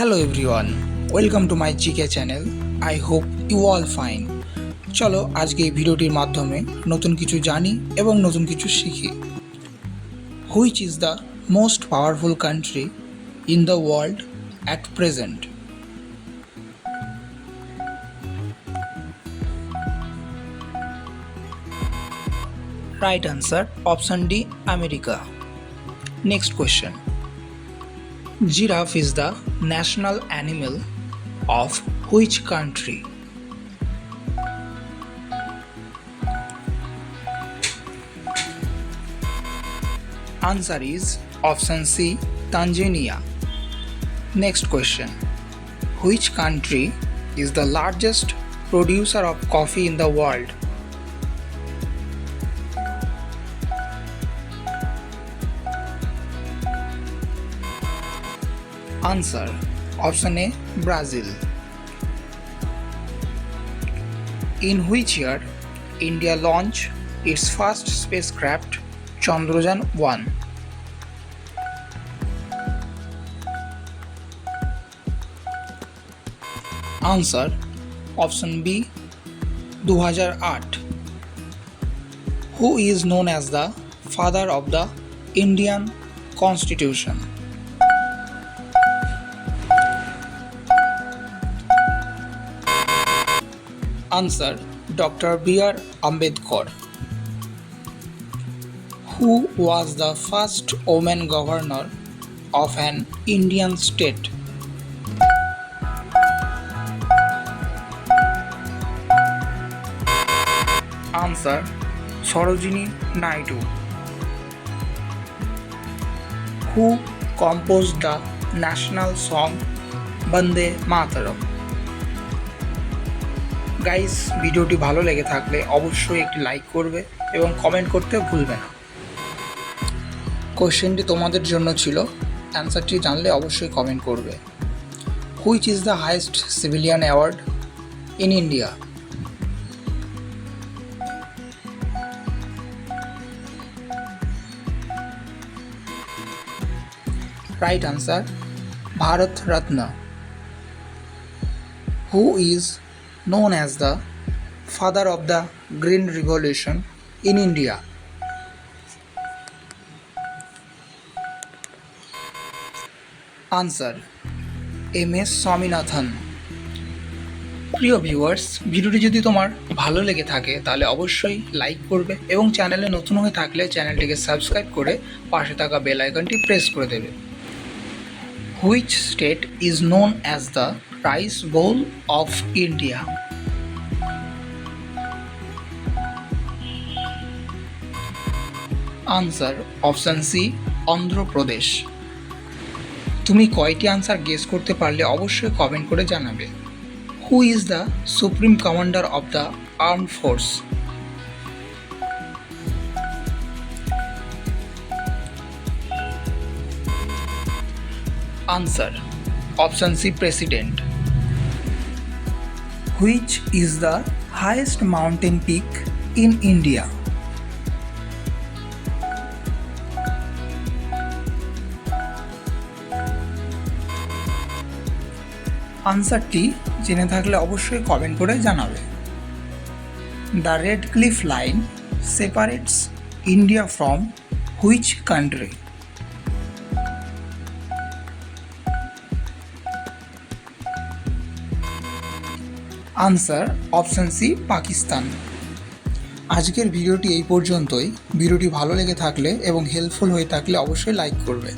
Hello everyone, welcome to my GK channel. I hope you all fine. চলো আজকে এই ভিডিওটির মাধ্যমে নতুন কিছু জানি এবং নতুন কিছু শিখি। Which is the most powerful country in the world at present? Right answer option D, America. Next question. Giraffe is the national animal of which country? Answer is option C, Tanzania. Next question. Which country is the largest producer of coffee in the world? Answer option A, Brazil. In which year India launched its first spacecraft Chandrayaan-1? Answer option B, 2008. Who is known as the father of the Indian Constitution? Answer Dr. B.R. Ambedkar. Who was the first woman governor of an Indian state? Answer Sarojini Naidu. Who composed the national song Bande Mataram? Guys, ভিডিওটি ভালো লেগে থাকলে অবশ্যই একটি like করবে এবং comment করতে ভুলবে না। কোশ্চেনটি তোমাদের জন্য ছিল, অ্যান্সারটি জানলে অবশ্যই কমেন্ট করবে। Which is the highest civilian award in India? Right answer Bharat Ratna. Who is known as the father of the Green Revolution in India? Answer M.S. Swaminathan. প্রিয় ভিউয়ার্স, ভিডিওটি যদি তোমার ভালো লেগে থাকে তাহলে অবশ্যই লাইক করবে এবং চ্যানেলে নতুন হয়ে থাকলে চ্যানেলটিকে সাবস্ক্রাইব করে পাশে থাকা বেল আইকনটি প্রেস করে দেবে। Which state is known as the rice bowl of India? Answer option C, Andhra Pradesh. তুমি কয়টি আনসার গেস করতে পারলে অবশ্যই কমেন্ট করে জানাবে। Who is the supreme commander of the armed force? Answer option C, president. Which is the highest mountain peak in India? আনসারটি জেনে থাকলে অবশ্যই কমেন্ট করে জানাবে। The Radcliffe line separates India from which country? Answer option C, Pakistan. আজকের ভিডিওটি এই পর্যন্তই। ভিডিওটি ভালো লেগে থাকলে এবং হেল্পফুল হয়ে থাকলে অবশ্যই লাইক করবে।